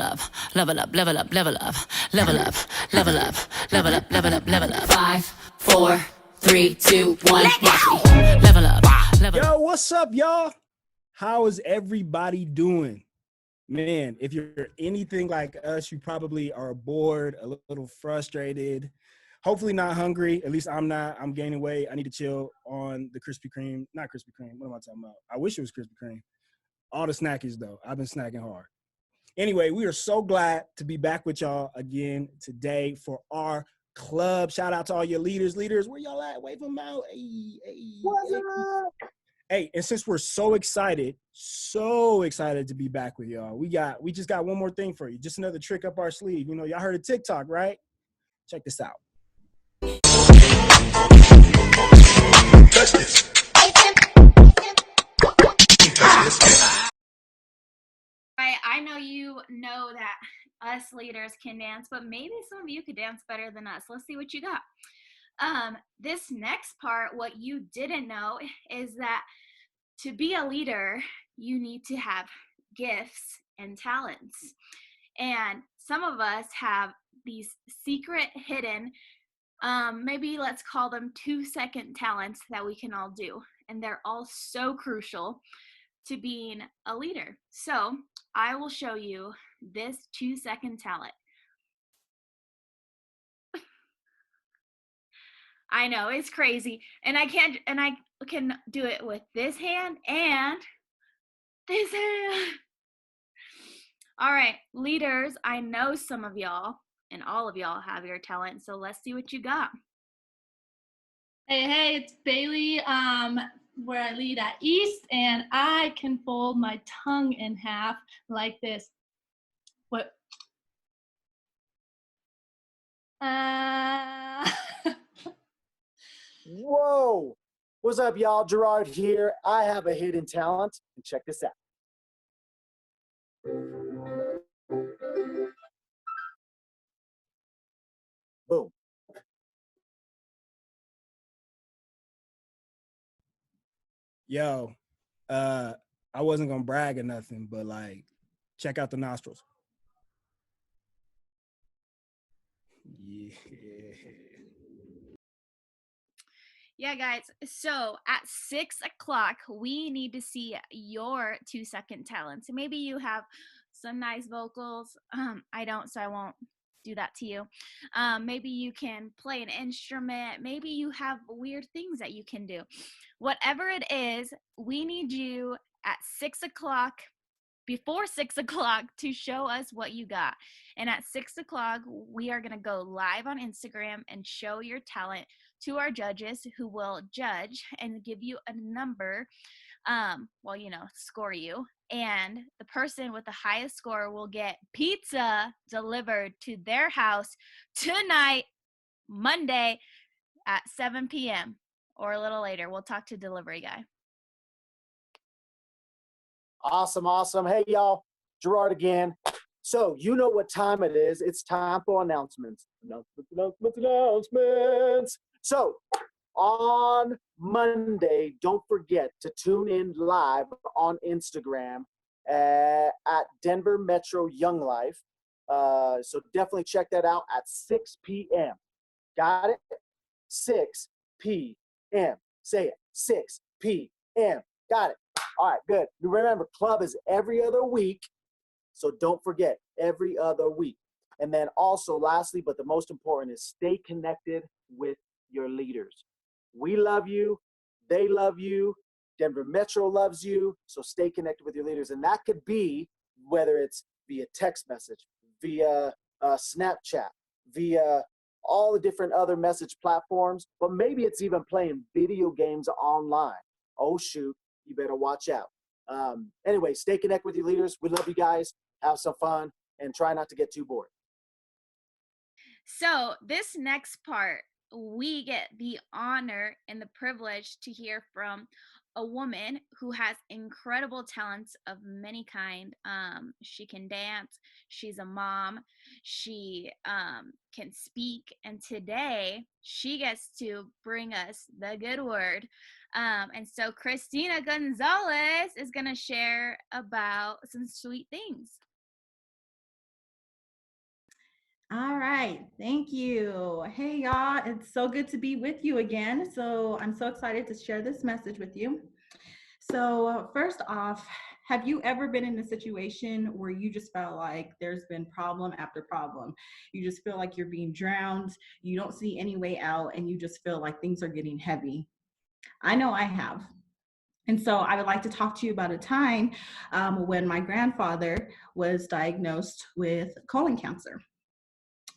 up, level up, level up, level up, level up, level up, level up, level up, level up. 5, 4, 3, 2, 1, watch me. Level up, level up. Yo, what's up, y'all? How is everybody doing? Man, if you're anything like us, you probably are bored, a little frustrated, hopefully not hungry. At least I'm not. I'm gaining weight. I need to chill on the Krispy Kreme. Not Krispy Kreme. What am I talking about? I wish it was Krispy Kreme. All the snackies, though. I've been snacking hard. Anyway, we are so glad to be back with y'all again today for our club. Shout out to all your leaders. Leaders, where y'all at? Wave them out. Hey, hey, What's hey. up? Hey, and since we're so excited to be back with y'all, we just got one more thing for you. Just another trick up our sleeve. You know, y'all heard of TikTok, right? Check this out. Touch this. Right, I know you know that us leaders can dance, but maybe some of you could dance better than us. Let's see what you got. This next part, what you didn't know is that to be a leader, you need to have gifts and talents. And some of us have these secret hidden, maybe let's call them 2-second talents that we can all do. And they're all so crucial to being a leader. So I will show you this 2-second talent. I know, it's crazy. And I can do it with this hand and this hand. All right, leaders, I know some of y'all and all of y'all have your talent, so let's see what you got. Hey, it's Bailey, where I lead at East, and I can fold my tongue in half like this. What? Whoa! What's up, y'all? Gerard here. I have a hidden talent, and check this out. Boom. Yo, I wasn't gonna brag or nothing, but like, check out the nostrils. Yeah. Yeah, guys, so at 6 o'clock, we need to see your 2-second talents. Maybe you have some nice vocals. I don't, so I won't do that to you. Maybe you can play an instrument. Maybe you have weird things that you can do. Whatever it is, we need you at 6 o'clock, before 6 o'clock, to show us what you got. And at 6 o'clock, we are going to go live on Instagram and show your talent to our judges, who will judge and give you a number, score you. And the person with the highest score will get pizza delivered to their house tonight, Monday at 7 p.m. or a little later. We'll talk to delivery guy. Awesome. Hey, y'all. Gerard again. So, you know what time it is. It's time for announcements. Announcements. So, on Monday, don't forget to tune in live on Instagram at Denver Metro Young Life. So definitely check that out at 6 p.m. Got it? 6 p.m. Say it. 6 p.m. Got it. All right, good. Remember, club is every other week. So don't forget, every other week. And then also, lastly, but the most important, is stay connected with your leaders. We love you. They love you. Denver Metro loves you. So stay connected with your leaders. And that could be whether it's via text message, via Snapchat, via all the different other message platforms, but maybe it's even playing video games online. Oh, shoot, you better watch out. Anyway, stay connected with your leaders. We love you guys. Have some fun and try not to get too bored. So this next part, we get the honor and the privilege to hear from a woman who has incredible talents of many kind. She can dance, she's a mom, she can speak, and today she gets to bring us the good word. And so Christina Gonzalez is going to share about some sweet things. All right, thank you. Hey, y'all, it's so good to be with you again. So, I'm so excited to share this message with you. So, first off, have you ever been in a situation where you just felt like there's been problem after problem? You just feel like you're being drowned, you don't see any way out, and you just feel like things are getting heavy? I know I have. And so I would like to talk to you about a time when my grandfather was diagnosed with colon cancer.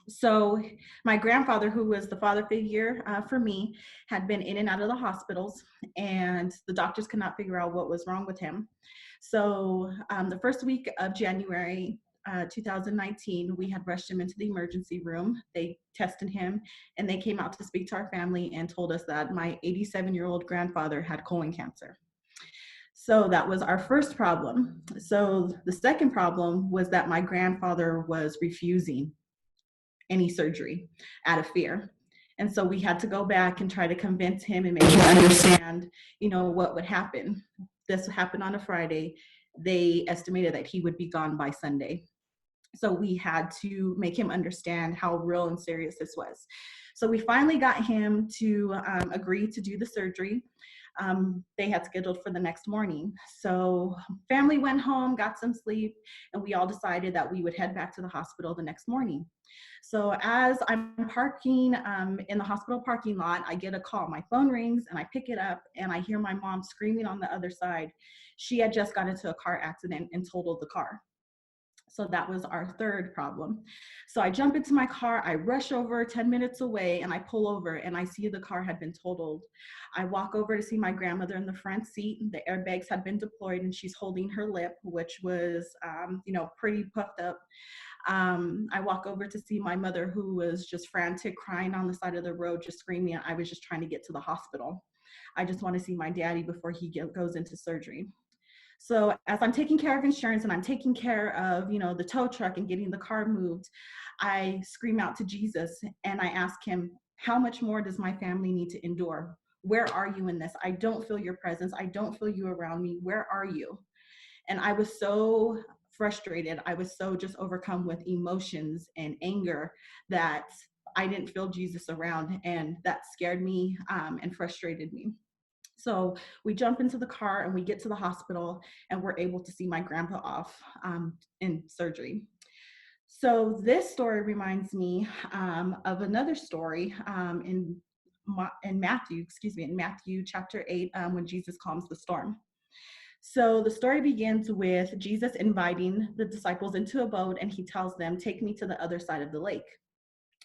So my grandfather, who was the father figure for me, had been in and out of the hospitals, and the doctors could not figure out what was wrong with him. So the first week of January 2019, we had rushed him into the emergency room. They tested him, and they came out to speak to our family and told us that my 87-year-old grandfather had colon cancer. So that was our first problem. So the second problem was that my grandfather was refusing any surgery out of fear. And so we had to go back and try to convince him and make him understand, what would happen. This happened on a Friday. They estimated that he would be gone by Sunday. So we had to make him understand how real and serious this was. So we finally got him to agree to do the surgery. They had scheduled for the next morning. So family went home, got some sleep, and we all decided that we would head back to the hospital the next morning. So as I'm parking in the hospital parking lot, I get a call. My phone rings and I pick it up and I hear my mom screaming on the other side. She had just got into a car accident and totaled the car. So that was our third problem. So I jump into my car, I rush over 10 minutes away, and I pull over and I see the car had been totaled. I walk over to see my grandmother in the front seat. The airbags had been deployed and she's holding her lip, which was, pretty puffed up. I walk over to see my mother, who was just frantic, crying on the side of the road, just screaming. I was just trying to get to the hospital. I just want to see my daddy before he goes into surgery. So as I'm taking care of insurance and I'm taking care of, the tow truck and getting the car moved, I scream out to Jesus and I ask him, how much more does my family need to endure? Where are you in this? I don't feel your presence. I don't feel you around me. Where are you? And I was so frustrated. I was so just overcome with emotions and anger that I didn't feel Jesus around, and that scared me and frustrated me. So we jump into the car and we get to the hospital and we're able to see my grandpa off in surgery. So this story reminds me of another story in Matthew chapter 8, when Jesus calms the storm. So the story begins with Jesus inviting the disciples into a boat, and he tells them, take me to the other side of the lake.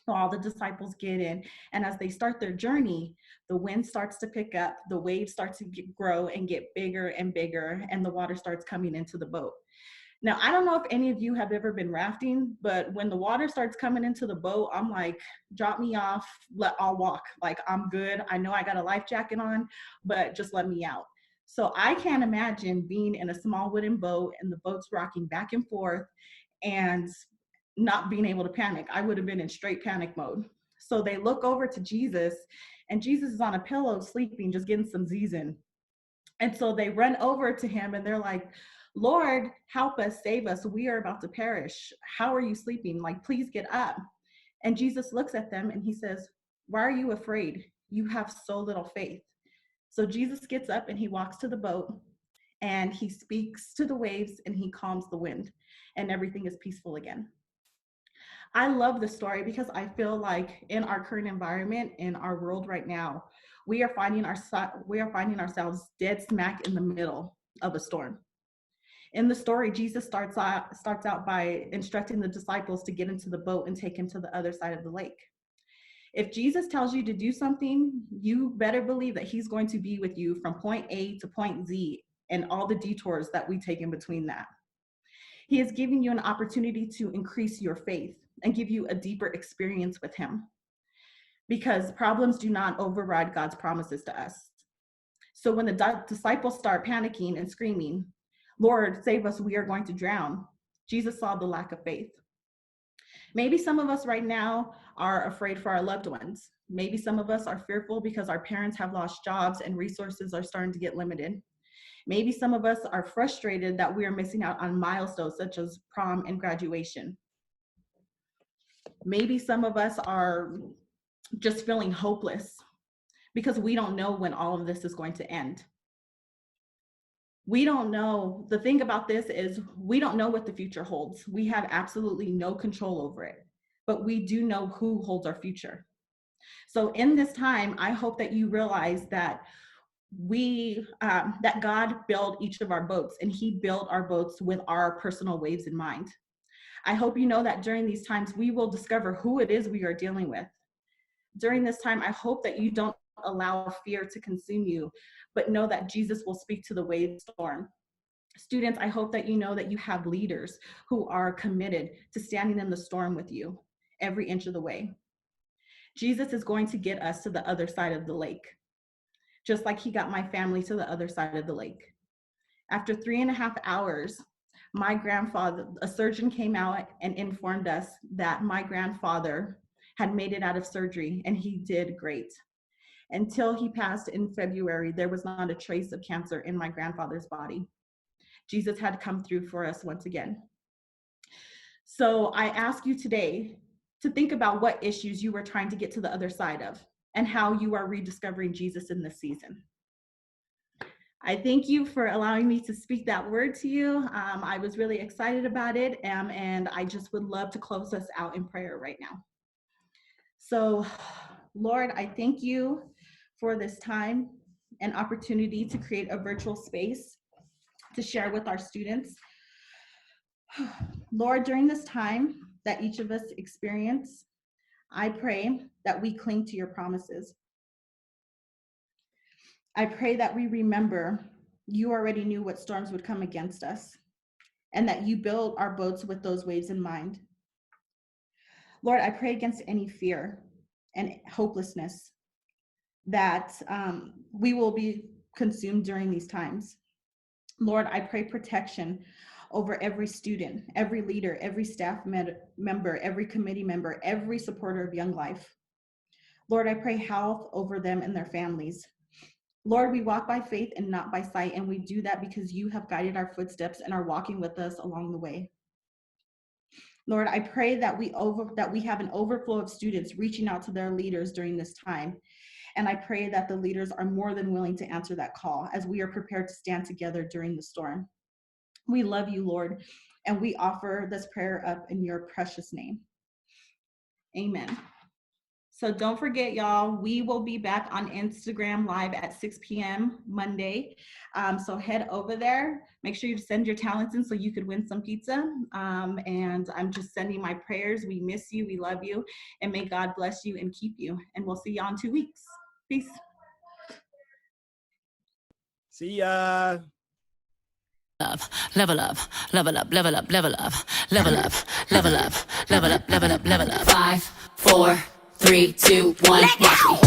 So all the disciples get in, and as they start their journey, the wind starts to pick up, the waves start to grow and get bigger and bigger, and the water starts coming into the boat. Now, I don't know if any of you have ever been rafting, but when the water starts coming into the boat, I'm like, drop me off, I'll walk. Like, I'm good. I know I got a life jacket on, but just let me out. So I can't imagine being in a small wooden boat and the boat's rocking back and forth and not being able to panic. I would have been in straight panic mode. So they look over to Jesus, and Jesus is on a pillow sleeping, just getting some Z's in. And so they run over to him and they're like, Lord, help us, save us. We are about to perish. How are you sleeping? Like, please get up. And Jesus looks at them and he says, why are you afraid? You have so little faith. So Jesus gets up and he walks to the boat and he speaks to the waves and he calms the wind, and everything is peaceful again. I love this story because I feel like in our current environment, in our world right now, we are finding ourselves dead smack in the middle of a storm. In the story, Jesus starts out by instructing the disciples to get into the boat and take him to the other side of the lake. If Jesus tells you to do something, you better believe that he's going to be with you from point A to point Z and all the detours that we take in between that. He is giving you an opportunity to increase your faith and give you a deeper experience with him, because problems do not override God's promises to us. So when the disciples start panicking and screaming, Lord, save us, we are going to drown, Jesus saw the lack of faith. Maybe some of us right now are afraid for our loved ones. Maybe some of us are fearful because our parents have lost jobs and resources are starting to get limited. Maybe some of us are frustrated that we are missing out on milestones such as prom and graduation. Maybe some of us are just feeling hopeless because we don't know when all of this is going to end. We don't know. The thing about this is we don't know what the future holds. We have absolutely no control over it, but we do know who holds our future. So in this time, I hope that you realize that that God built each of our boats, and he built our boats with our personal waves in mind. I hope you know that during these times, we will discover who it is we are dealing with. During this time, I hope that you don't allow fear to consume you, but know that Jesus will speak to the wave storm. Students, I hope that you know that you have leaders who are committed to standing in the storm with you every inch of the way. Jesus is going to get us to the other side of the lake, just like he got my family to the other side of the lake. After 3.5 hours, my grandfather, a surgeon came out and informed us that my grandfather had made it out of surgery, and he did great. Until he passed in February, there was not a trace of cancer in my grandfather's body. Jesus had come through for us once again. So I ask you today to think about what issues you were trying to get to the other side of and how you are rediscovering Jesus in this season. I thank you for allowing me to speak that word to you. I was really excited about it, and I just would love to close us out in prayer right now. So, Lord, I thank you for this time and opportunity to create a virtual space to share with our students. Lord, during this time that each of us experience, I pray that we cling to your promises. I pray that we remember you already knew what storms would come against us, and that you built our boats with those waves in mind. Lord, I pray against any fear and hopelessness that we will be consumed during these times. Lord, I pray protection over every student, every leader, every staff member, every committee member, every supporter of Young Life. Lord, I pray health over them and their families. Lord, we walk by faith and not by sight, and we do that because you have guided our footsteps and are walking with us along the way. Lord, I pray that we have an overflow of students reaching out to their leaders during this time. And I pray that the leaders are more than willing to answer that call as we are prepared to stand together during the storm. We love you, Lord, and we offer this prayer up in your precious name. Amen. So don't forget, y'all, we will be back on Instagram Live at 6 p.m. Monday. So head over there. Make sure you send your talents in so you could win some pizza. And I'm just sending my prayers. We miss you. We love you. And may God bless you and keep you. And we'll see y'all in 2 weeks. Peace. See ya. Level up, level up, level up, level up, level up, level up, level up, level up, level up. 5, 4, 3, 2, 1, watch me.